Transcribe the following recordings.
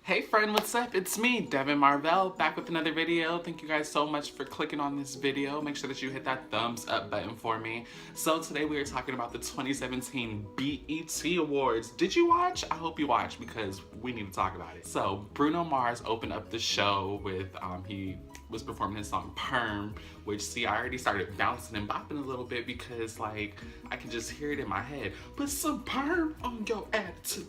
Hey friend, what's up? It's me, Devin Marvell, back with another video. Thank you guys so much for clicking on this video. Make sure that you hit that thumbs up button for me. So today we are talking about the 2017 BET Awards. Did you watch? I hope you watched because we need to talk about it. So Bruno Mars opened up the show with, he was performing his song Perm, which see, I already started bouncing and bopping a little bit because like, I can just hear it in my head. Put some perm on your attitude.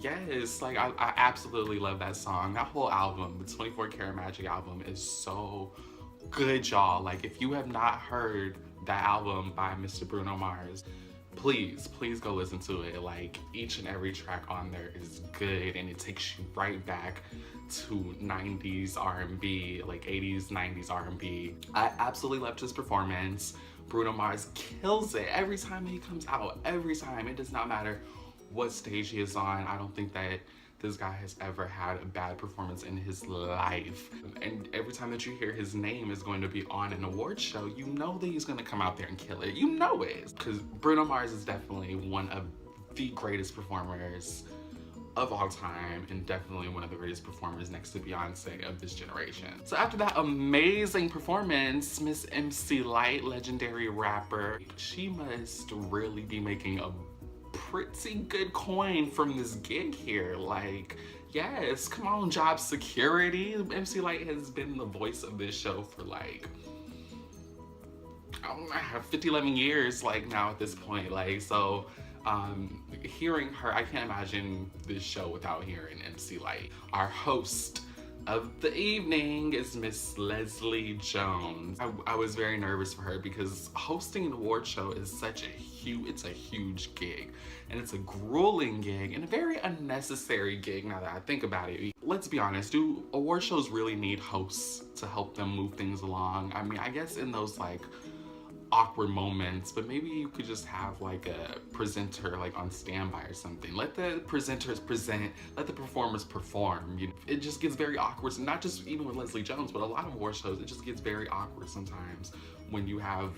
Yes, like I absolutely love that song. That whole album, the 24 Karat Magic album, is so good, y'all. Like if you have not heard that album by Mr. Bruno Mars, please go listen to it. Like each and every track on there is good and it takes you right back to 90s R&B, like 80s, 90s R&B. I absolutely loved his performance. Bruno Mars kills it every time he comes out, every time. It does not matter what stage he is on. I don't think that this guy has ever had a bad performance in his life. And every time that you hear his name is going to be on an award show, you know that he's gonna come out there and kill it. You know it. Because Bruno Mars is definitely one of the greatest performers of all time and definitely one of the greatest performers next to Beyonce of this generation. So after that amazing performance, Miss MC Lyte, legendary rapper, she must really be making a pretty good coin from this gig here. Like, yes, come on, job security. MC Lyte has been the voice of this show for like, I don't know, 50, 11 years like now at this point. Like, so hearing her, I can't imagine this show without hearing MC Lyte. Our host of the evening is Miss Leslie Jones. I was very nervous for her because hosting an award show is such a huge gig, and it's a grueling gig and a very unnecessary gig now that I think about it. Let's be honest, do award shows really need hosts to help them move things along? I mean, I guess in those like awkward moments, but maybe you could just have like a presenter like on standby or something. Let the presenters present, let the performers perform. You know, it just gets very awkward, and not just even with Leslie Jones, but a lot of award shows, it just gets very awkward sometimes when you have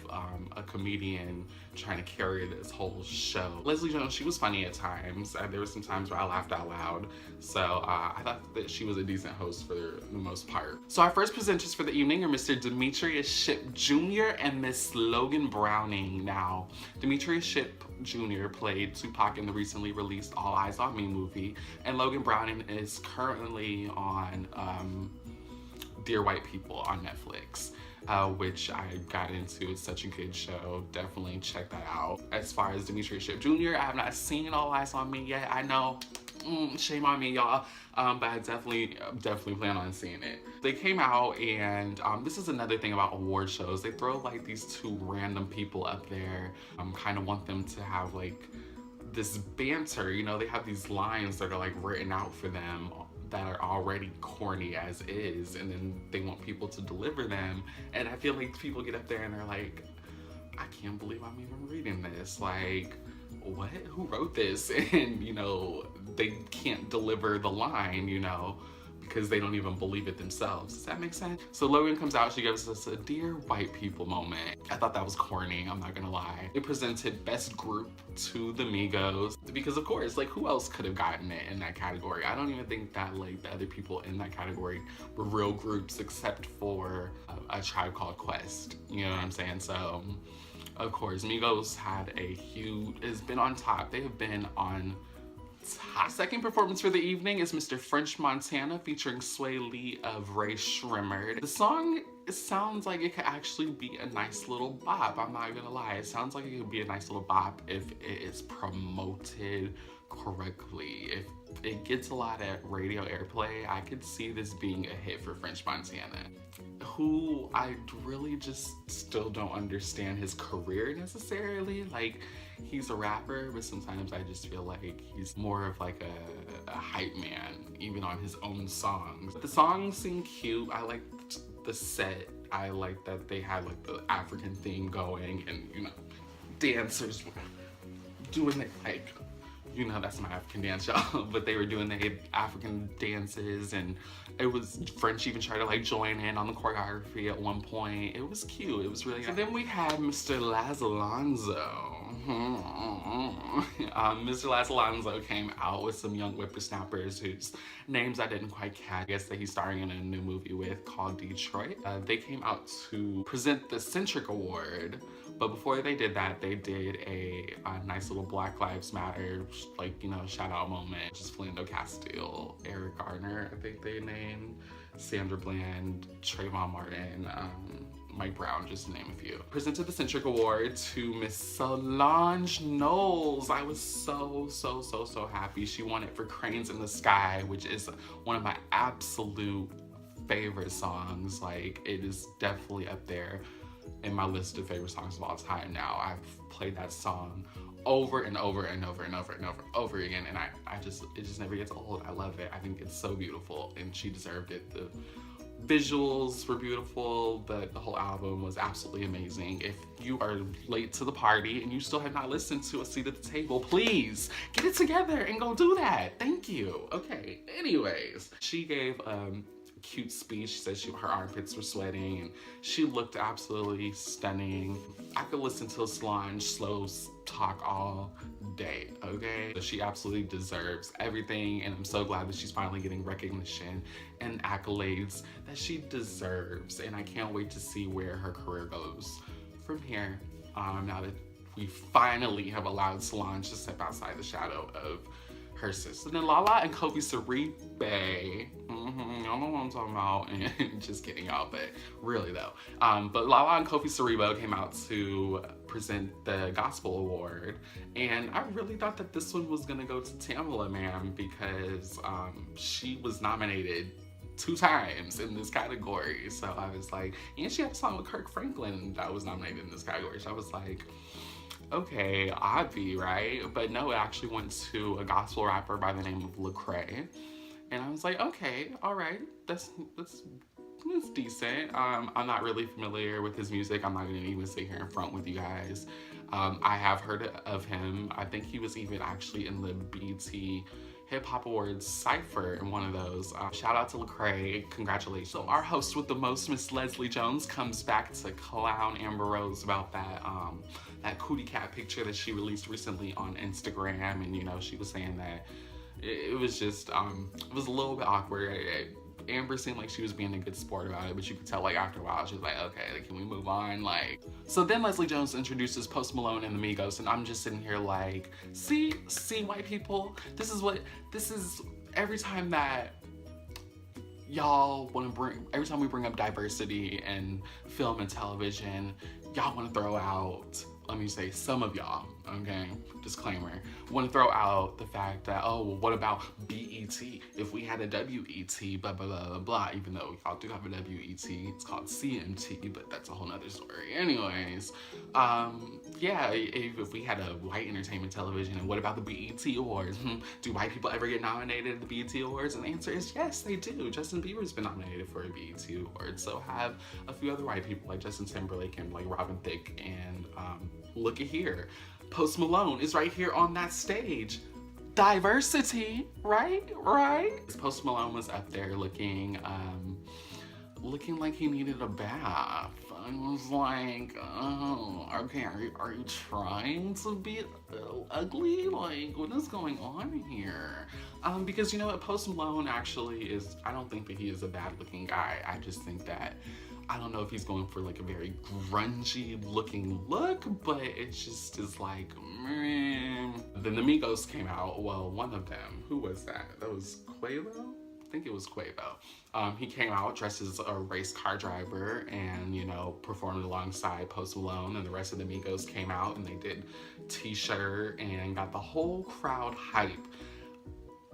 a comedian trying to carry this whole show. Leslie Jones, she was funny at times. There were some times where I laughed out loud. So I thought that she was a decent host for the most part. So our first presenters for the evening are Mr. Demetrius Shipp Jr. and Miss Logan Browning. Now, Demetrius Shipp Jr. played Tupac in the recently released All Eyes on Me movie, and Logan Browning is currently on Dear White People on Netflix. Which I got into. It's such a good show. Definitely check that out. As far as Demetrius Shipp Jr., I have not seen All Eyes on Me yet. I know, shame on me, y'all. But I definitely plan on seeing it. They came out, and this is another thing about award shows. They throw like these two random people up there. Kind of want them to have like this banter. You know, they have these lines that are like written out for them that are already corny as is, and then they want people to deliver them. And I feel like people get up there and they're like, I can't believe I'm even reading this. Like, what? Who wrote this? And, you know, they can't deliver the line, you know, because they don't even believe it themselves. Does that make sense? So Logan comes out, she gives us a Dear White People moment. I thought that was corny, I'm not gonna lie. It presented Best Group to the Migos, because of course, like who else could have gotten it in that category? I don't even think that like the other people in that category were real groups except for A Tribe Called Quest. You know what I'm saying? So, of course, Migos has been on top. They have been on top. Second performance for the evening is Mr. French Montana featuring Sway Lee of Ray Shrimmered. The song, it sounds like it could actually be a nice little bop. I'm not gonna lie. It sounds like it could be a nice little bop if it is promoted correctly. If it gets a lot of radio airplay, I could see this being a hit for French Montana, who I really just still don't understand his career necessarily. Like, he's a rapper, but sometimes I just feel like he's more of like a hype man, even on his own songs. But the songs seem cute. I liked the set. I like that they had like the African theme going, and you know, dancers were doing it like, you know, that's my African dance, y'all. But they were doing the African dances, and it was, French even tried to like join in on the choreography at one point. It was cute, it was really nice. And then we had Mr. Laz Alonso. Mr. Las Alonso came out with some young whippersnappers whose names I didn't quite catch. I guess that he's starring in a new movie with called Detroit. They came out to present the Centric Award, but before they did that, they did a nice little Black Lives Matter, like, you know, shout out moment. Just Philando Castile, Eric Garner, I think they named, Sandra Bland, Trayvon Martin, Mike Brown, just to name a few. Presented the Centric Award to Miss Solange Knowles. I was so happy. She won it for Cranes in the Sky, which is one of my absolute favorite songs. Like, it is definitely up there in my list of favorite songs of all time now. I've played that song over and over and over and over and over again, and it just never gets old. I love it. I think it's so beautiful, and she deserved it. The visuals were beautiful, but the whole album was absolutely amazing. If you are late to the party and you still have not listened to A Seat at the Table, please get it together and go do that. Thank you. Okay, anyways, she gave cute speech. She said her armpits were sweating and she looked absolutely stunning. I could listen to Solange slow talk all day, okay? So she absolutely deserves everything, and I'm so glad that she's finally getting recognition and accolades that she deserves, and I can't wait to see where her career goes from here, now that we finally have allowed Solange to step outside the shadow of her sister. And then Lala and Kofi Siriboe, y'all know what I'm talking about, and just kidding y'all, but really though. But Lala and Kofi Siriboe came out to present the Gospel Award, and I really thought that this one was gonna go to Tamala Mann because she was nominated 2 times in this category. So I was like, and she had a song with Kirk Franklin that was nominated in this category. So I was like, okay, obvi, right? But no, it actually went to a gospel rapper by the name of Lecrae. And I was like, okay, all right, that's decent. I'm not really familiar with his music. I'm not gonna even sit here in front with you guys. I have heard of him. I think he was even actually in the BET Hip Hop Awards Cypher in one of those. Shout out to Lecrae, congratulations. So our host with the most, Miss Leslie Jones, comes back to clown Amber Rose about that that cootie cat picture that she released recently on Instagram, and you know, she was saying that it was just, it was a little bit awkward. Amber seemed like she was being a good sport about it, but you could tell like after a while she was like, okay, like, can we move on? Like, so then Leslie Jones introduces Post Malone and the Migos, and I'm just sitting here like, see white people, this is every time that y'all want to bring, every time we bring up diversity in film and television, y'all want to throw out, let me say some of y'all, okay, disclaimer, want to throw out the fact that, oh, well, what about BET? If we had a WET, blah, blah, blah, blah, blah, even though y'all do have a WET, it's called CMT, but that's a whole nother story. Anyways, yeah, if we had a white entertainment television, and what about the BET Awards? Do white people ever get nominated at the BET Awards? And the answer is yes, they do. Justin Bieber's been nominated for a BET Award, so have a few other white people like Justin Timberlake and like Robin Thicke, and look at here. Post Malone is right here on that stage. Diversity, right? Post Malone was up there looking like he needed a bath. I was like, oh, okay, are you trying to be ugly? Like, what is going on here? Because you know what, Post Malone actually is, I don't think that he is a bad looking guy. I just think that, I don't know if he's going for like a very grungy looking look, but it just is like, man. Then the Migos came out, well, one of them, who was that? That was Quavo? I think it was Quavo. He came out dressed as a race car driver and, you know, performed alongside Post Malone, and the rest of the Migos came out and they did t-shirt and got the whole crowd hype.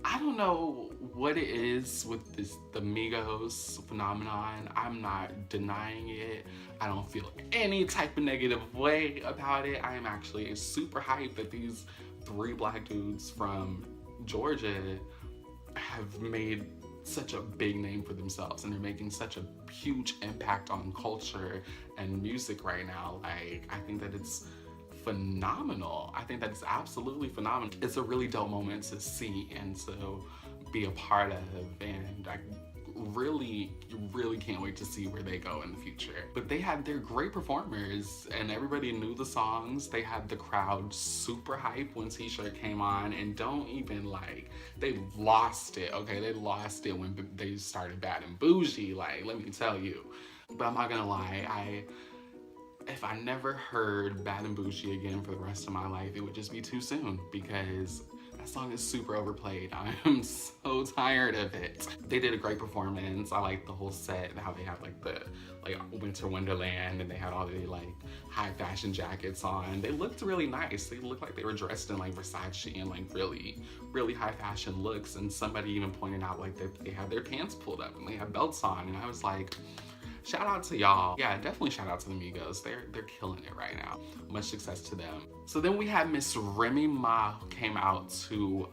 I don't know what it is with the Migos phenomenon. I'm not denying it. I don't feel any type of negative way about it. I am actually super hyped that these 3 black dudes from Georgia have made such a big name for themselves, and they're making such a huge impact on culture and music right now. Like, I think that it's phenomenal. I think that it's absolutely phenomenal. It's a really dope moment to see and to be a part of, and really can't wait to see where they go in the future. But they're great performers and everybody knew the songs. They had the crowd super hype when T-Shirt came on, and don't even like, they lost it, okay? They lost it when they started Bad and Bougie, like, let me tell you. But I'm not gonna lie, if I never heard Bad and Bougie again for the rest of my life, it would just be too soon, because that song is super overplayed. I am so tired of it. They did a great performance. I like the whole set, how they have like the Winter Wonderland, and they had all the like high fashion jackets on. They looked really nice. They looked like they were dressed in like Versace and like really high fashion looks. And somebody even pointed out like that they had their pants pulled up and they had belts on, and I was like, shout out to y'all. Yeah, definitely shout out to the Migos. They're killing it right now. Much success to them. So then we had Miss Remy Ma who came out to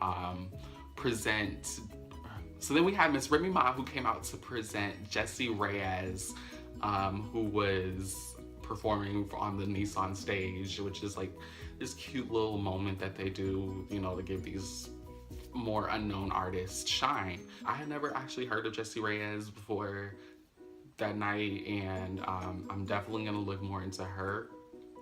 present. So then we had Miss Remy Ma who came out to present Jessie Reyez, who was performing on the Nissan stage, which is like this cute little moment that they do, you know, to give these more unknown artists shine. I had never actually heard of Jessie Reyez before that night, and I'm definitely gonna look more into her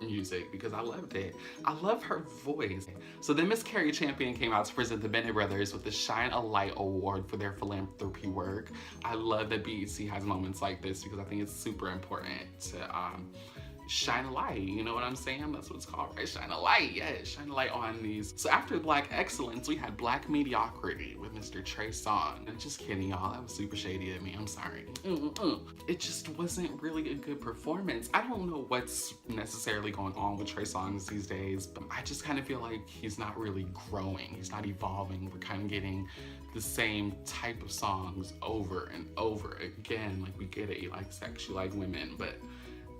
music because I loved it. I love her voice. So then Miss Carrie Champion came out to present the Bennett brothers with the Shine a Light Award for their philanthropy work. I love that BET has moments like this because I think it's super important to shine a light, you know what I'm saying? That's what it's called, right? Shine a light, yes, shine a light on these. So after Black Excellence, we had Black Mediocrity with Mr. Trey Songz. And just kidding, y'all, that was super shady of me, I'm sorry. It just wasn't really a good performance. I don't know what's necessarily going on with Trey Songz these days, but I just kind of feel like he's not really growing, he's not evolving. We're kind of getting the same type of songs over and over again. Like, we get it, you like sex, you like women, but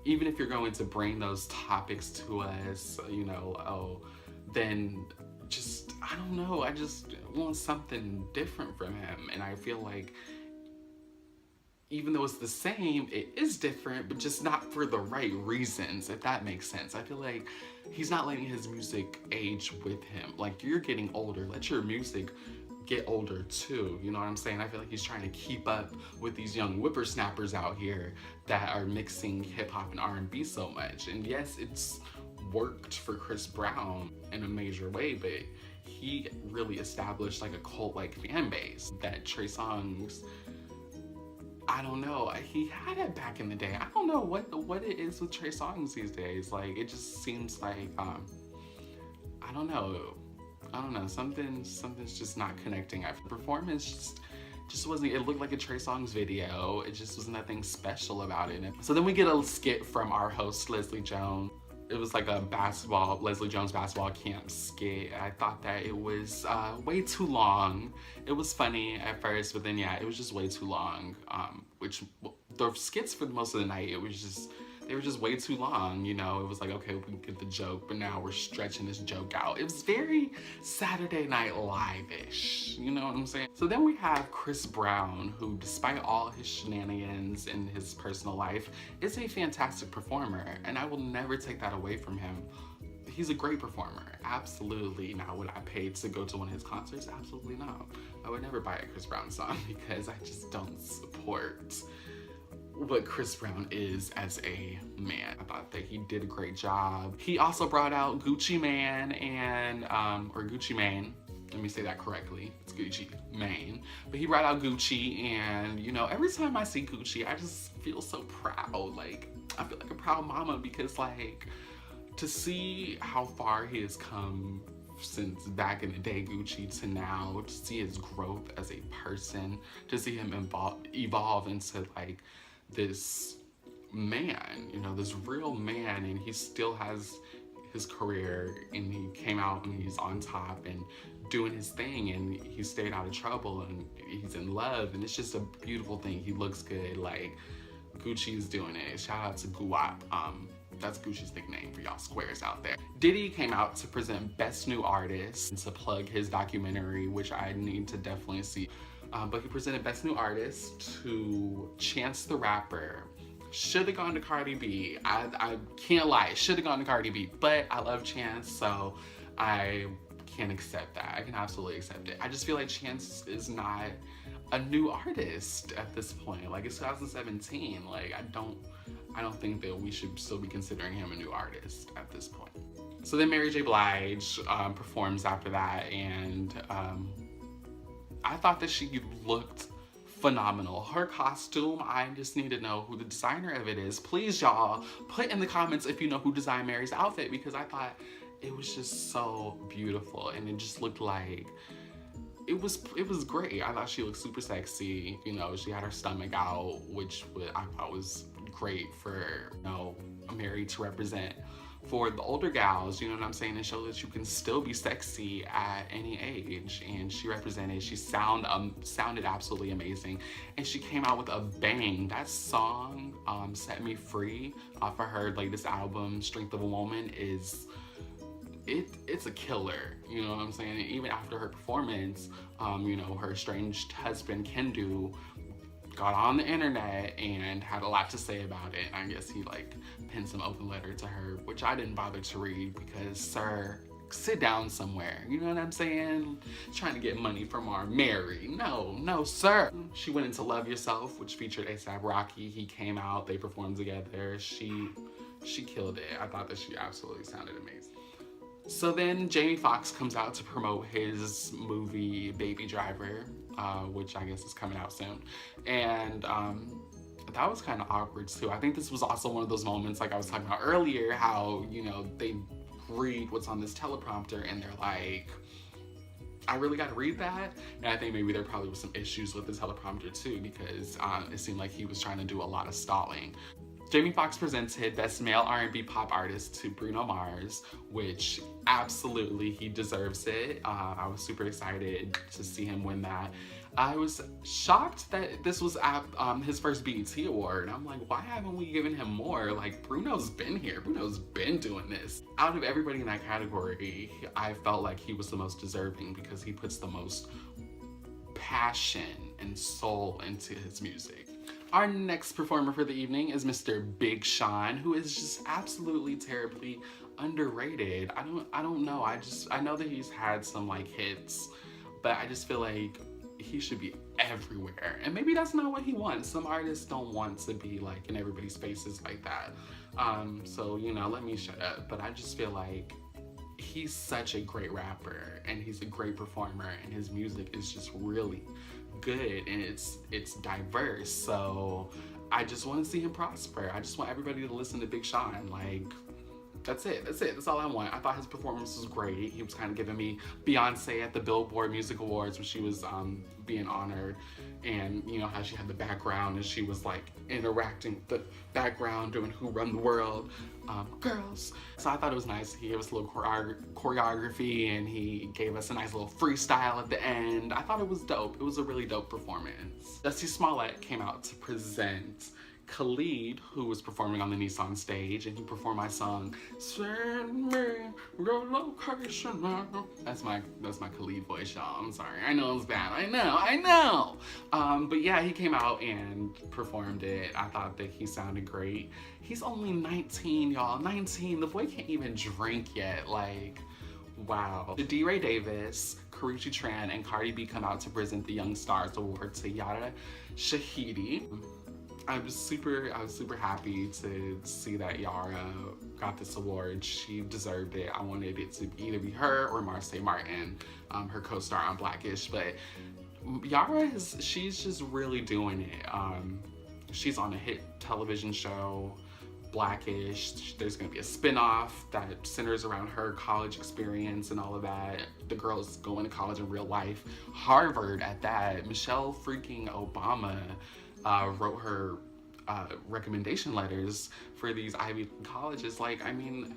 even if you're going to bring those topics to us, you know, then just, I don't know, I just want something different from him. And I feel like even though it's the same, it is different, but just not for the right reasons, if that makes sense. I feel like he's not letting his music age with him. Like, you're getting older, let your music get older too, you know what I'm saying? I feel like he's trying to keep up with these young whippersnappers out here that are mixing hip-hop and R&B so much. And yes, it's worked for Chris Brown in a major way, but he really established like a cult-like fan base that Trey Songz, I don't know, he had it back in the day. I don't know what it is with Trey Songz these days. Like, it just seems like, I don't know, something's just not connecting. Performance just wasn't, it looked like a Trey Songz video. It just was nothing special about it. So then we get a skit from our host, Leslie Jones. It was like a Leslie Jones basketball camp skit. I thought that it was way too long. It was funny at first, but then yeah, it was just way too long. The skits for most of the night, they were just way too long, you know? It was like, okay, we get the joke, but now we're stretching this joke out. It was very Saturday Night Live-ish, you know what I'm saying? So then we have Chris Brown, who, despite all his shenanigans in his personal life, is a fantastic performer, and I will never take that away from him. He's a great performer, absolutely. Now, would I pay to go to one of his concerts? Absolutely not. I would never buy a Chris Brown song because I just don't support what Chris Brown is as a man. I thought that he did a great job. He also brought out Gucci Mane and, or Gucci Mane. Let me say that correctly. It's Gucci Mane. But he brought out Gucci, and you know, every time I see Gucci, I just feel so proud. Like, I feel like a proud mama because, like, to see how far he has come since back in the day, Gucci, to now, to see his growth as a person, to see him evolve into like this man, you know, this real man, and he still has his career, and he came out and he's on top and doing his thing, and he stayed out of trouble, and he's in love, and it's just a beautiful thing. He looks good. Like, Gucci's doing it. Shout out to Guwap. That's Gucci's nickname for y'all squares out there. Diddy came out to present Best New Artist and to plug his documentary, which I need to definitely see. But he presented Best New Artist to Chance the Rapper. Should have gone to Cardi B. I can't lie, should have gone to Cardi B, but I love Chance, so I can accept that. I can absolutely accept it. I just feel like Chance is not a new artist at this point. Like, it's 2017. Like, I don't think that we should still be considering him a new artist at this point. So then Mary J. Blige performs after that, and I thought that she looked phenomenal. Her costume, I just need to know who the designer of it is. Please, y'all, put in the comments if you know who designed Mary's outfit, because I thought it was just so beautiful, and it just looked like it was great. I thought she looked super sexy. You know, she had her stomach out, which I thought was great for, you know, Mary to represent for the older gals, you know what I'm saying, and show that you can still be sexy at any age. And she represented, she sounded absolutely amazing, and she came out with a bang. That song, Set Me Free, off of her latest album, Strength of a Woman, is it's a killer, you know what I'm saying? And even after her performance, you know, her estranged husband Kendu got on the internet and had a lot to say about it. I guess he like penned some open letter to her, which I didn't bother to read because, sir, sit down somewhere. You know what I'm saying? Trying to get money from our Mary. No, sir. She went into Love Yourself, which featured A$AP Rocky. He came out, they performed together. She killed it. I thought that she absolutely sounded amazing. So then Jamie Foxx comes out to promote his movie Baby Driver, which I guess is coming out soon. And that was kind of awkward too. I think this was also one of those moments, like I was talking about earlier, how, you know, they read what's on this teleprompter and they're like, I really got to read that. And I think maybe there probably was some issues with the teleprompter too, because it seemed like he was trying to do a lot of stalling. Jamie Foxx presented Best Male R&B Pop Artist to Bruno Mars, which absolutely he deserves it. I was super excited to see him win that. I was shocked that this was his first BET award. I'm like, why haven't we given him more? Like, Bruno's been here. Bruno's been doing this. Out of everybody in that category, I felt like he was the most deserving because he puts the most passion and soul into his music. Our next performer for the evening is Mr. Big Sean, who is just absolutely terribly underrated. I don't know. I know that he's had some like hits, but I just feel like he should be everywhere. And maybe that's not what he wants. Some artists don't want to be like in everybody's faces like that. So, you know, let me shut up. But I just feel like he's such a great rapper and he's a great performer, and his music is just really good and it's diverse. So I just want to see him prosper. I just want everybody to listen to Big Sean. Like, that's it. That's all I want. I thought his performance was great. He was kind of giving me Beyonce at the Billboard Music Awards when she was being honored, and you know how she had the background and she was like interacting with the background doing Who Run the World, girls. So I thought it was nice. He gave us a little choreography and he gave us a nice little freestyle at the end. I thought it was dope. It was a really dope performance. Jussie Smollett came out to present Khalid, who was performing on the Nissan stage, and he performed my song, Send Me Your Location Now. That's my Khalid voice, y'all. I'm sorry. I know it's bad. I know. But yeah, he came out and performed it. I thought that he sounded great. He's only 19, y'all. 19. The boy can't even drink yet. Like, wow. DeRay Davis, Karrueche Tran, and Cardi B come out to present the Young Stars Award to Yara Shahidi. I was super happy to see that Yara got this award. She deserved it. I wanted it to either be her or Marsai Martin, her co-star on Blackish. But Yara, she's just really doing it. She's on a hit television show, Blackish. There's gonna be a spin-off that centers around her college experience and all of that. The girl's going to college in real life, Harvard at that. Michelle freaking Obama wrote her recommendation letters for these Ivy colleges. Like, I mean,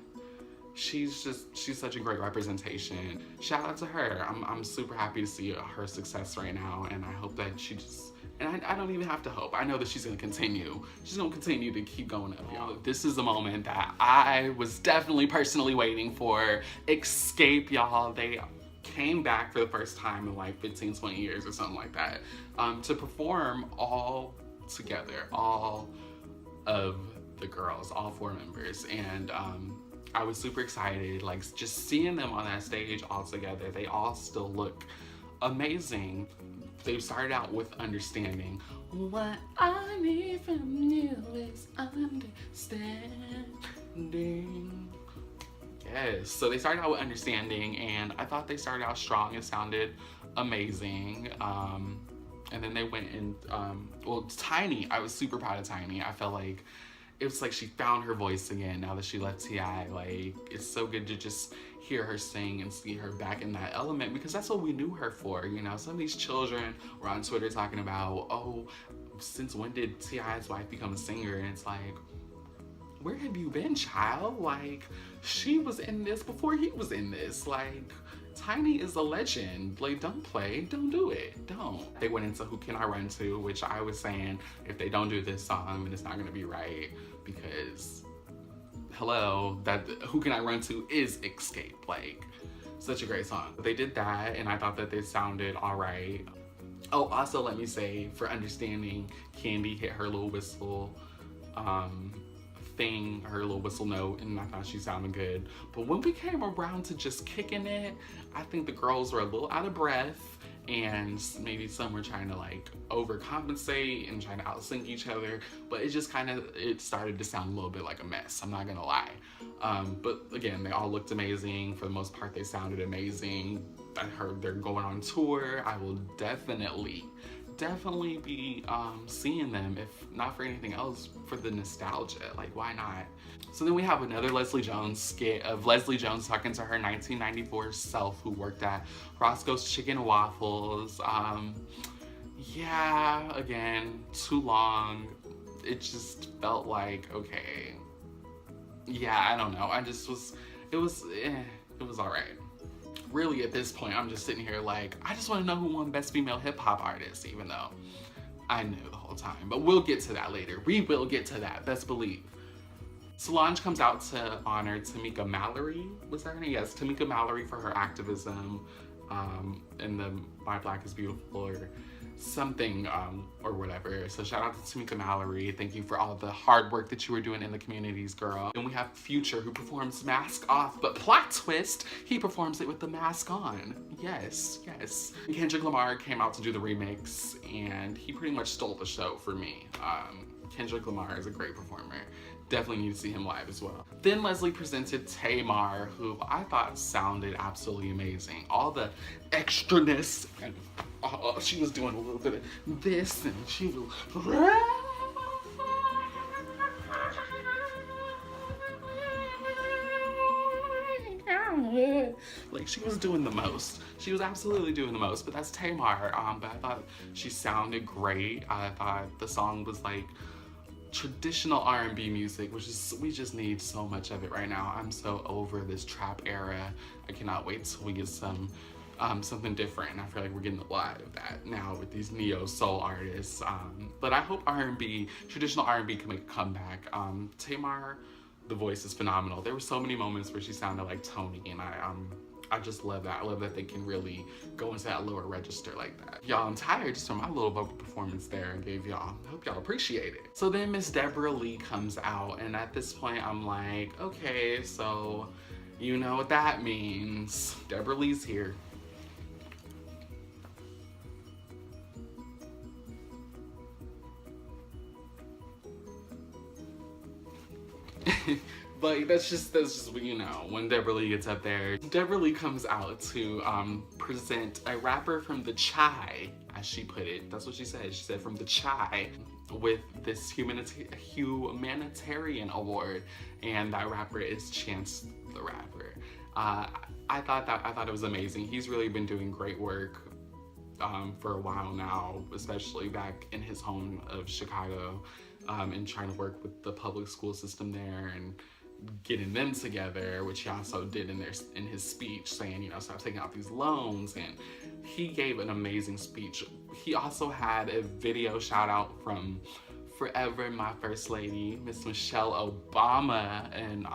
she's such a great representation. Shout out to her. I'm super happy to see her success right now, and I hope that she just, and I don't even have to hope. I know that she's gonna continue. She's gonna continue to keep going up, y'all. This is the moment that I was definitely personally waiting for. Xscape, y'all. They came back for the first time in like 15, 20 years or something like that, to perform all together, all of the girls, all 4 members. And I was super excited, like just seeing them on that stage all together. They all still look amazing. they started out with Understanding. What I need from you is understanding. Yes, so they started out with Understanding, and I thought they started out strong. It sounded amazing. And then they went in, well, Tiny, I was super proud of Tiny. I felt like it was like she found her voice again now that she left T.I. Like, it's so good to just hear her sing and see her back in that element, because that's what we knew her for, you know? Some of these children were on Twitter talking about, oh, since when did T.I.'s wife become a singer? And it's like, where have you been, child? Like, she was in this before he was in this. Like, Tiny is a legend. Like, don't play, don't do it, don't. They went into Who Can I Run To, which I was saying, if they don't do this song, then it's not gonna be right, because, hello, that Who Can I Run To is Escape. Like, such a great song. They did that, and I thought that they sounded all right. Oh, also let me say, for Understanding, Candy hit her little whistle thing, her little whistle note, and I thought she sounded good. But when we came around to just kicking it, I think the girls were a little out of breath, and maybe some were trying to like overcompensate and trying to outsing each other, but it just kind of, it started to sound a little bit like a mess, I'm not gonna lie. But again, they all looked amazing. For the most part, they sounded amazing. I heard they're going on tour. I will definitely be seeing them, if not for anything else, for the nostalgia. Like, why not? So then we have another Leslie Jones skit of Leslie Jones talking to her 1994 self, who worked at Roscoe's Chicken and Waffles. Yeah, again, too long. It just felt like, okay, yeah, I don't know. It was all right. Really, at this point, I'm just sitting here like, I just want to know who won Best Female Hip Hop Artist, even though I knew the whole time. But we'll get to that later. We will get to that, best believe. Solange comes out to honor Tamika Mallory. Was that her name? Yes, Tamika Mallory, for her activism in the My Black is Beautiful or something or whatever. So shout out to Tamika Mallory. Thank you for all the hard work that you were doing in the communities, girl. And we have Future, who performs Mask Off, but plot twist, he performs it with the mask on. Yes, yes. Kendrick Lamar came out to do the remix, and he pretty much stole the show for me. Kendrick Lamar is a great performer. Definitely need to see him live as well. Then Leslie presented Tamar, who I thought sounded absolutely amazing. All the extraness, and she was doing a little bit of this, and she was like, she was doing the most. She was absolutely doing the most, but that's Tamar. But I thought she sounded great. I thought the song was like traditional R&B music, which is, we just need so much of it right now. I'm so over this trap era. I cannot wait till we get some something different, and I feel like we're getting a lot of that now with these neo soul artists. But I hope R&B, traditional R&B, can make a comeback. Tamar, the voice is phenomenal. There were so many moments where she sounded like Tony, and I just love that. I love that they can really go into that lower register like that. Y'all, I'm tired just from my little vocal performance there and gave y'all. I hope y'all appreciate it. So then Miss Deborah Lee comes out, and at this point I'm like, okay, so you know what that means. Deborah Lee's here. But that's just what you know, when Deborah Lee gets up there. Deborah Lee comes out to present a rapper from the Chi, as she put it. That's what she said. She said from the Chi, with this humanitarian award, and that rapper is Chance the Rapper. I thought it was amazing. He's really been doing great work for a while now, especially back in his home of Chicago, and trying to work with the public school system there and getting them together, which he also did in his speech, saying, you know, stop taking out these loans, and he gave an amazing speech. He also had a video shout out from Forever My First Lady, Miss Michelle Obama, and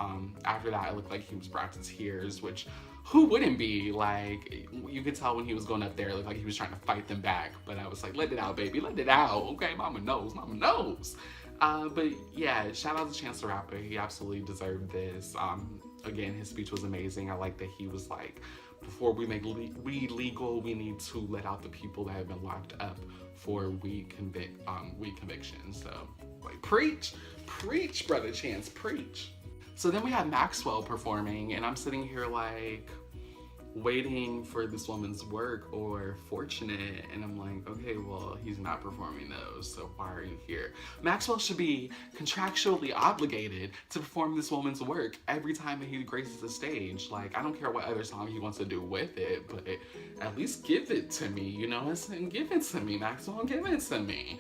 after that it looked like he was brought to tears, which who wouldn't be? Like, you could tell when he was going up there, it looked like he was trying to fight them back, but I was like, let it out, baby, let it out. Okay, mama knows, mama knows. But yeah, shout out to Chance the Rapper. He absolutely deserved this. Again, his speech was amazing. I like that he was like before we make weed legal, we need to let out the people that have been locked up for weed convictions. So, like, preach, Brother Chance, preach. So then we have Maxwell performing, and I'm sitting here like waiting for this woman's work or Fortunate, and I'm like, okay, well, he's not performing those, so why are you here? Maxwell should be contractually obligated to perform this woman's work every time that he graces the stage. Like, I don't care what other song he wants to do with it, but at least give it to me, you know? And give it to me, Maxwell, give it to me.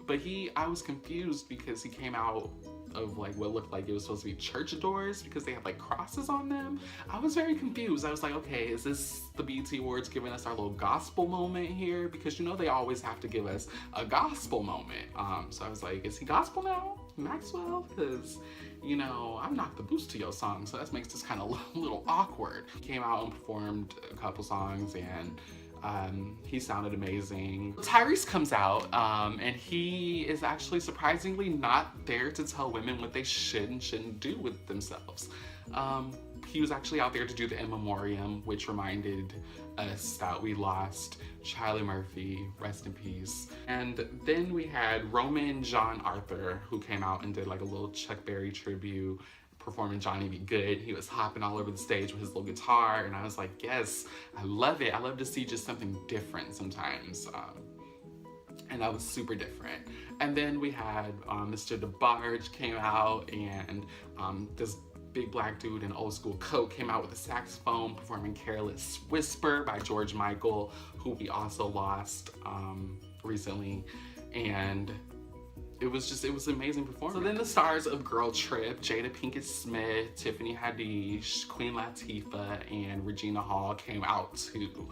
But I was confused because he came out of like what looked like it was supposed to be church doors because they had like crosses on them. I was very confused. I was like, okay, is this the BET Awards giving us our little gospel moment here? Because you know they always have to give us a gospel moment. So I was like, is he gospel now, Maxwell? Because, you know, I'm not the boost to your song, so that makes this kind of a little awkward. He came out and performed a couple songs, and he sounded amazing. Tyrese comes out, and he is actually surprisingly not there to tell women what they should and shouldn't do with themselves. He was actually out there to do the in memoriam, which reminded us that we lost Charlie Murphy, rest in peace. And then we had Roman John Arthur, who came out and did like a little Chuck Berry tribute, performing Johnny B. Good. He was hopping all over the stage with his little guitar, and I was like, yes, I love it. I love to see just something different sometimes. And that was super different. And then we had Mr. DeBarge came out, and this big black dude in old school coat came out with a saxophone performing Careless Whisper by George Michael, who we also lost recently. And it was an amazing performance. So then the stars of Girl Trip, Jada Pinkett Smith, Tiffany Haddish, Queen Latifah, and Regina Hall came out to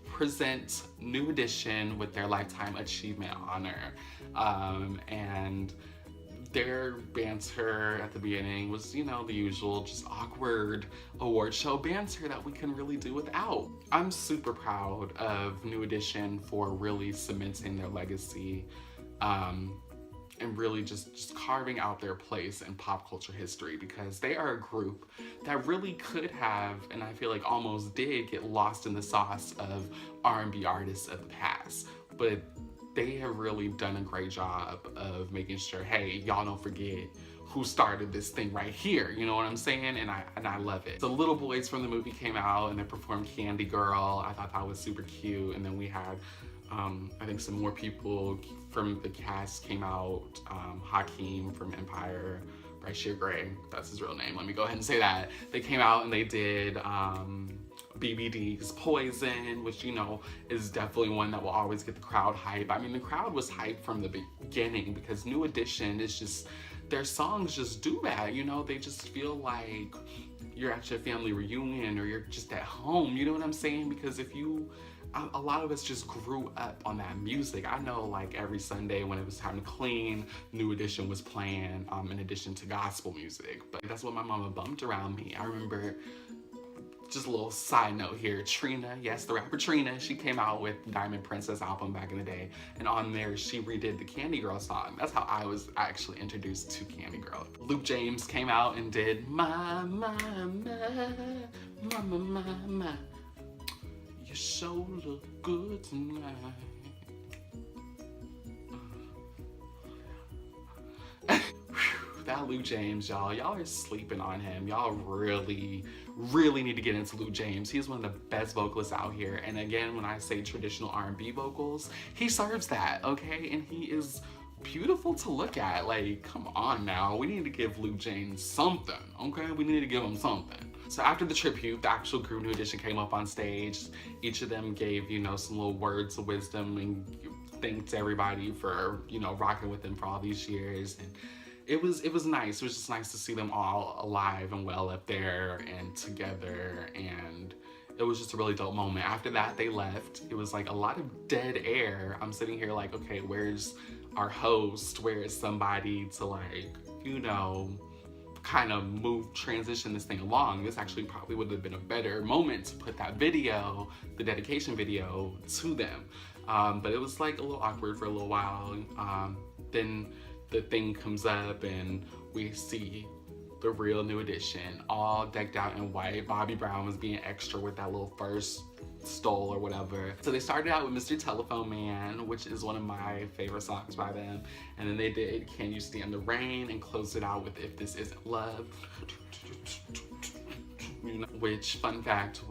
present New Edition with their Lifetime Achievement Honor. And their banter at the beginning was, you know, the usual just awkward award show banter that we can really do without. I'm super proud of New Edition for really cementing their legacy and really just carving out their place in pop culture history, because they are a group that really could have, and I feel like almost did, get lost in the sauce of R&B artists of the past. But they have really done a great job of making sure, hey, y'all don't forget who started this thing right here, you know what I'm saying? And I love it. The little boys from the movie came out and they performed Candy Girl. I thought that was super cute. And then we had I think some more people from the cast came out. Hakeem from Empire, Brightshear Gray, that's his real name, let me go ahead and say that. They came out and they did BBD's Poison, which, you know, is definitely one that will always get the crowd hype. I mean, the crowd was hyped from the beginning because New Edition is just, their songs just do that, you know? They just feel like you're at your family reunion or you're just at home, you know what I'm saying? Because a lot of us just grew up on that music. I know, like, every Sunday when it was time to clean, New Edition was playing in addition to gospel music. But that's what my mama bumped around me. I remember, just a little side note here, Trina, yes, the rapper Trina, she came out with Diamond Princess album back in the day, and on there she redid the Candy Girl song. That's how I was actually introduced to Candy Girl. Luke James came out and did My, you sure look good tonight. That Luke James, y'all are sleeping on him. Y'all really need to get into Luke James. He's one of the best vocalists out here. And again, when I say traditional R&B vocals, he serves that, okay? And he is beautiful to look at. Like, come on now. We need to give Luke James something, okay? We need to give him something. So after the tribute, the actual group New Edition came up on stage. Each of them gave, you know, some little words of wisdom and thanked everybody for, you know, rocking with them for all these years. And it was nice. It was just nice to see them all alive and well up there and together, and it was just a really dope moment. After that, they left. It was like a lot of dead air. I'm sitting here like, okay, where's our host? Where is somebody to, like, you know, kind of transition this thing along? This actually probably would have been a better moment to put that video, the dedication video, to them. But it was like a little awkward for a little while. Then the thing comes up and we see the real New Edition, all decked out in white. Bobby Brown was being extra with that little first stole or whatever. So they started out with Mr. Telephone Man, which is one of my favorite songs by them. And then they did Can You Stand the Rain and closed it out with If This Isn't Love. Which, fun fact,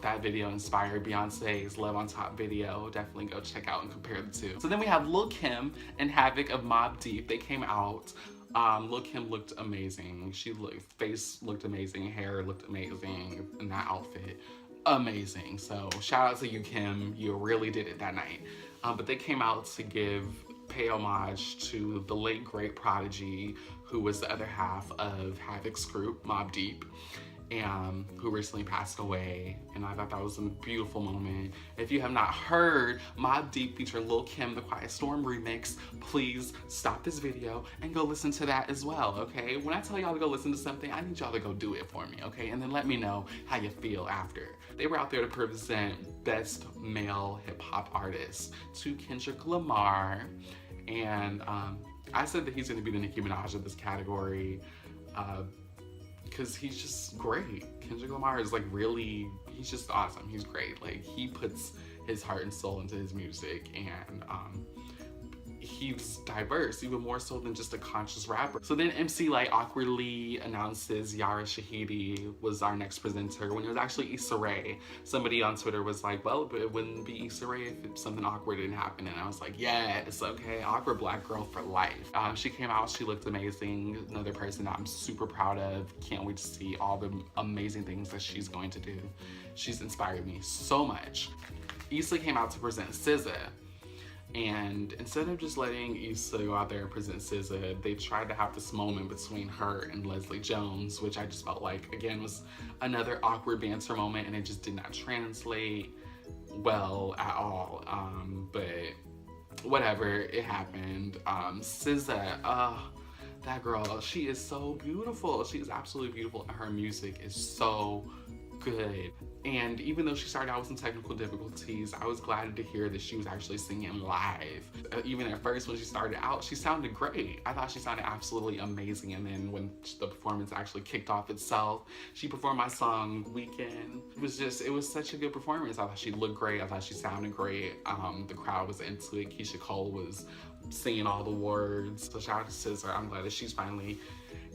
that video inspired Beyonce's Love on Top video. Definitely go check out and compare the two. So then we have Lil' Kim and Havoc of Mobb Deep. They came out. Lil' Kim looked amazing. Face looked amazing, hair looked amazing in that outfit. Amazing. So shout out to you, Kim. You really did it that night. But they came out to pay homage to the late great Prodigy, who was the other half of Havoc's group, Mobb Deep, and who recently passed away. And I thought that was a beautiful moment. If you have not heard Mobb Deep feature Lil' Kim, the Quiet Storm remix, please stop this video and go listen to that as well, okay? When I tell y'all to go listen to something, I need y'all to go do it for me, okay? And then let me know how you feel after. They were out there to present Best Male Hip Hop Artist to Kendrick Lamar. And I said that he's gonna be the Nicki Minaj of this category, because he's just great. Kendrick Lamar is like really, he's just awesome. He's great. Like, he puts his heart and soul into his music, and he's diverse, even more so than just a conscious rapper. So then MC Lyte awkwardly announces Yara Shahidi was our next presenter when it was actually Issa Rae. Somebody on Twitter was like, well, but it wouldn't be Issa Rae if something awkward didn't happen. And I was like, yes, okay, awkward black girl for life. She came out, she looked amazing. Another person that I'm super proud of. Can't wait to see all the amazing things that she's going to do. She's inspired me so much. Issa came out to present SZA. And instead of just letting Issa go out there and present SZA, they tried to have this moment between her and Leslie Jones, which I just felt like, again, was another awkward banter moment, and it just did not translate well at all. But whatever, it happened. SZA, that girl, she is so beautiful. She is absolutely beautiful, and her music is so good. And even though she started out with some technical difficulties, I was glad to hear that she was actually singing live. Even at first when she started out, she sounded great. I thought she sounded absolutely amazing. And then when the performance actually kicked off itself, she performed my song Weekend. It was such a good performance. I thought she looked great. I thought she sounded great. The crowd was into it. Keisha Cole was singing all the words. So shout out to SZA. I'm glad that she's finally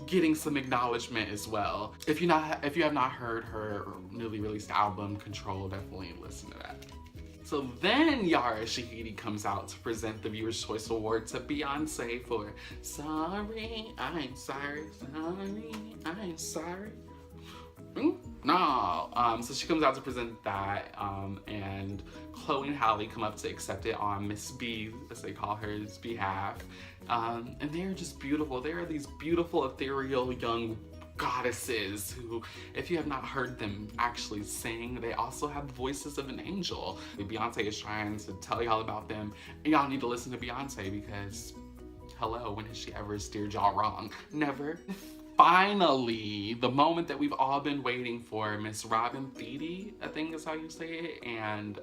getting some acknowledgement as well. If you have not heard her newly released album Control, definitely listen to that. So then Yara Shahidi comes out to present the Viewer's Choice Award to Beyonce for Sorry, I'm Sorry, Sorry, I'm Sorry. No. So she comes out to present that, and Chloe and Halle come up to accept it on Miss B, as they call her's behalf. And they're just beautiful. They are these beautiful, ethereal, young goddesses who, if you have not heard them actually sing, they also have the voices of an angel. Beyonce is trying to tell y'all about them, and y'all need to listen to Beyonce because, hello, when has she ever steered y'all wrong? Never. Finally, the moment that we've all been waiting for, Miss Robin Thede, I think is how you say it, and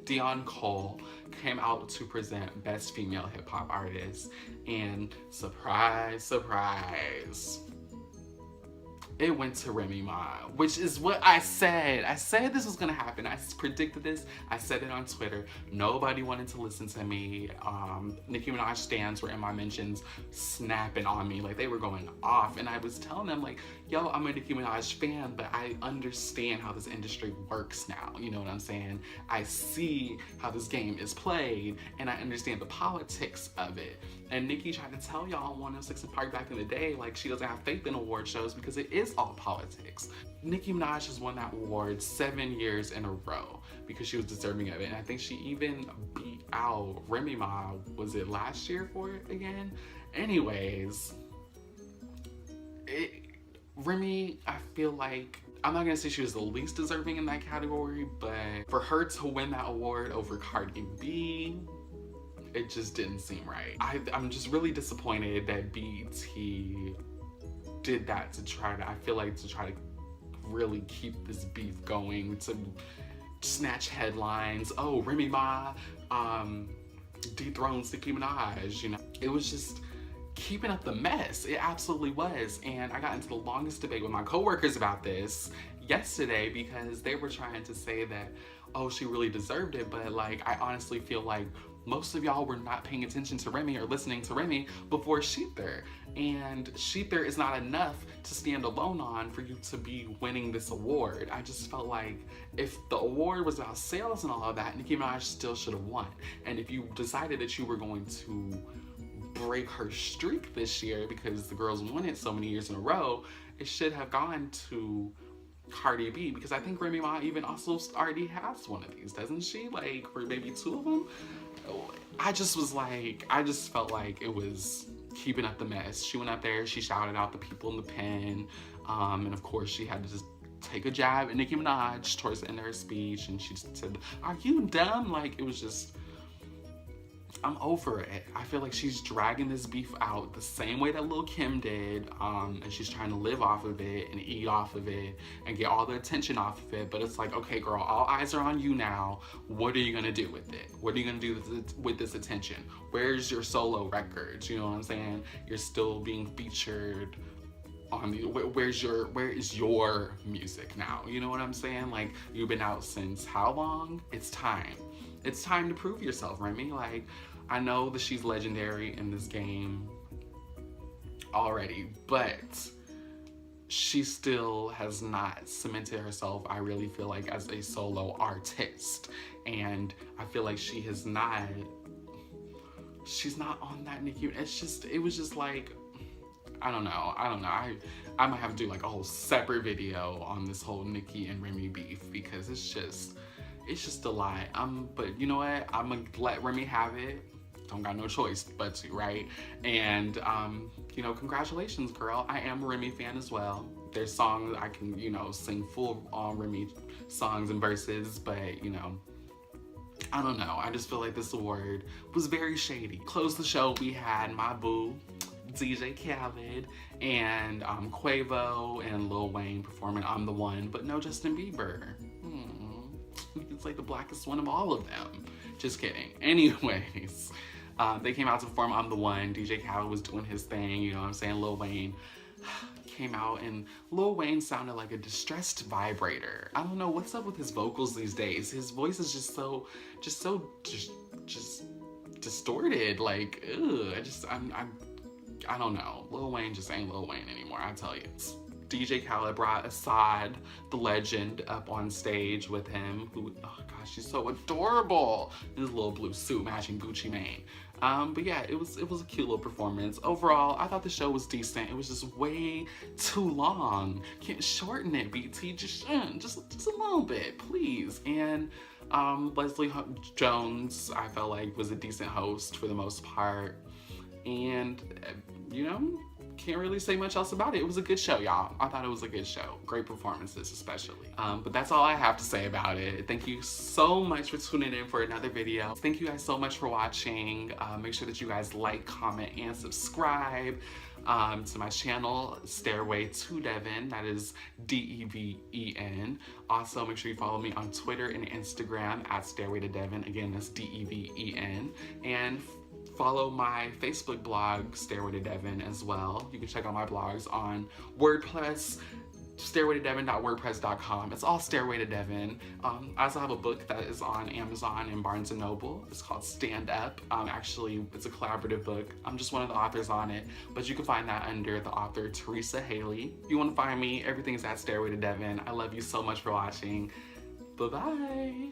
Deon Cole came out to present Best Female Hip Hop Artist, and surprise, surprise, it went to Remy Ma, which is what I said. I said this was gonna happen. I predicted this. I said it on Twitter. Nobody wanted to listen to me. Nicki Minaj stans were in my mentions snapping on me. Like, they were going off. And I was telling them, like, yo, I'm a Nicki Minaj fan, but I understand how this industry works now. You know what I'm saying? I see how this game is played, and I understand the politics of it. And Nicki tried to tell y'all on 106 & Park back in the day, like, she doesn't have faith in award shows because it is all politics. Nicki Minaj has won that award 7 years in a row because she was deserving of it. And I think she even beat out Remy Ma, was it last year for it again? Anyways, Remy, I feel like, I'm not gonna say she was the least deserving in that category, but for her to win that award over Cardi B, it just didn't seem right. I'm just really disappointed that BET did that to try to really keep this beef going, to snatch headlines. Oh, Remy Ma dethrones Nicki Minaj, you know. It was just, keeping up the mess. It absolutely was. And I got into the longest debate with my coworkers about this yesterday because they were trying to say that, oh, she really deserved it. But like, I honestly feel like most of y'all were not paying attention to Remy or listening to Remy before Sheether. And Sheether is not enough to stand alone on for you to be winning this award. I just felt like if the award was about sales and all of that, Nicki Minaj still should have won. And if you decided that you were going to break her streak this year because the girls won it so many years in a row, it should have gone to Cardi B, because I think Remy Ma even also already has one of these, doesn't she? Like, or maybe two of them. I just felt like it was keeping up the mess. She went up there, she shouted out the people in the pen, and of course she had to just take a jab at Nicki Minaj towards the end of her speech, and she just said, "Are you dumb?" Like, it was just, I'm over it. I feel like she's dragging this beef out the same way that Lil' Kim did, and she's trying to live off of it and eat off of it and get all the attention off of it. But it's like, okay, girl, all eyes are on you now. What are you gonna do with it? What are you gonna do with this attention? Where's your solo records? You know what I'm saying? You're still being featured on the, where is your music now? You know what I'm saying? Like, you've been out since how long? It's time. It's time to prove yourself, Remy. Like, I know that she's legendary in this game already, but she still has not cemented herself, I really feel like, as a solo artist. And I feel like she's not on that Nicki. It was just like, I don't know. I might have to do like a whole separate video on this whole Nicki and Remy beef, because it's just a lot. But you know what? I'm gonna let Remy have it. Don't got no choice but to, right? And you know, congratulations, girl. I am a Remy fan as well. There's songs I can, you know, sing full on Remy songs and verses, but you know, I don't know. I just feel like this award was very shady. Close the show, we had my boo, DJ Khaled, and Quavo and Lil Wayne performing I'm the One, but no Justin Bieber. It's like the blackest one of all of them. Just kidding. Anyways, they came out to perform I'm the One. DJ Khaled was doing his thing, you know what I'm saying? Lil Wayne came out, and Lil Wayne sounded like a distressed vibrator. I don't know what's up with his vocals these days. His voice is just so distorted. Like, ugh. I don't know. Lil Wayne just ain't Lil Wayne anymore, I tell you. DJ Khaled brought Assad, the legend, up on stage with him, who, oh gosh, she's so adorable in his little blue suit matching Gucci Mane. But yeah, it was a cute little performance. Overall, I thought the show was decent. It was just way too long. Can't shorten it, BT. Just a little bit, please. And Leslie Jones, I felt like, was a decent host for the most part. And, you know, can't really say much else about it. It was a good show, y'all. I thought it was a good show. Great performances, especially. But that's all I have to say about it. Thank you so much for tuning in for another video. Thank you guys so much for watching. Make sure that you guys like, comment, and subscribe to my channel, Stairway to Devin. That is D-E-V-E-N. Also, make sure you follow me on Twitter and Instagram at Stairway to Devin. Again, that's D-E-V-E-N. And follow my Facebook blog, Stairway to Devin, as well. You can check out my blogs on WordPress, stairwaytodevin.wordpress.com. It's all Stairway to Devin. I also have a book that is on Amazon and Barnes & Noble. It's called Stand Up. Actually, it's a collaborative book. I'm just one of the authors on it, but you can find that under the author Teresa Haley. If you want to find me, everything's at Stairway to Devin. I love you so much for watching. Bye-bye.